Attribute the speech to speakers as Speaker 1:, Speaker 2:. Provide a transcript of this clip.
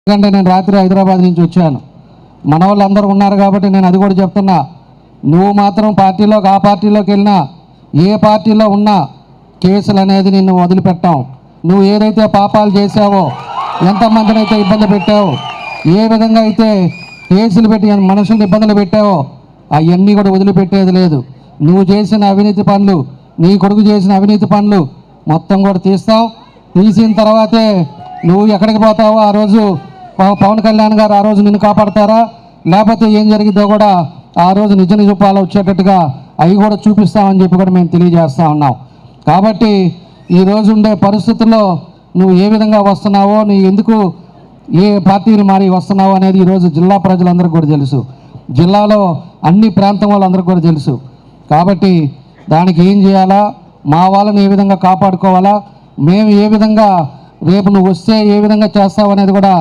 Speaker 1: ఎందుకంటే నేను రాత్రి హైదరాబాద్ నుంచి వచ్చాను. మన వాళ్ళు అందరూ ఉన్నారు కాబట్టి నేను అది కూడా చెప్తున్నా. నువ్వు మాత్రం పార్టీలోకి ఆ పార్టీలోకి వెళ్ళినా ఏ పార్టీలో ఉన్నా కేసులు అనేది నిన్ను వదిలిపెట్టాం. నువ్వు ఏదైతే పాపాలు చేసావో, ఎంతమందిని అయితే ఇబ్బంది పెట్టావో, ఏ విధంగా అయితే కేసులు పెట్టి మనుషులను ఇబ్బందులు పెట్టావో అవన్నీ కూడా వదిలిపెట్టేది లేదు. నువ్వు చేసిన అవినీతి పనులు, నీ కొడుకు చేసిన అవినీతి పనులు మొత్తం కూడా తీస్తావు. తీసిన తర్వాతే నువ్వు ఎక్కడికి పోతావో ఆ రోజు పవన్ కళ్యాణ్ గారు ఆ రోజు నిన్ను కాపాడతారా, లేకపోతే ఏం జరిగిద్దో కూడా ఆ రోజు నిజ నిజపాలు వచ్చేటట్టుగా అవి కూడా చూపిస్తామని చెప్పి కూడా మేము తెలియజేస్తూ ఉన్నాం. కాబట్టి ఈరోజు ఉండే పరిస్థితుల్లో నువ్వు ఏ విధంగా వస్తున్నావో, నీ ఎందుకు ఏ పార్టీలు మారి వస్తున్నావో అనేది ఈరోజు జిల్లా ప్రజలందరికీ కూడా తెలుసు, జిల్లాలో అన్ని ప్రాంతం వాళ్ళందరికీ కూడా తెలుసు. కాబట్టి దానికి ఏం చేయాలా, మా వాళ్ళని ఏ విధంగా కాపాడుకోవాలా, మేము ఏ విధంగా రేపు నువ్వు వస్తే ఏ విధంగా చేస్తావు అనేది కూడా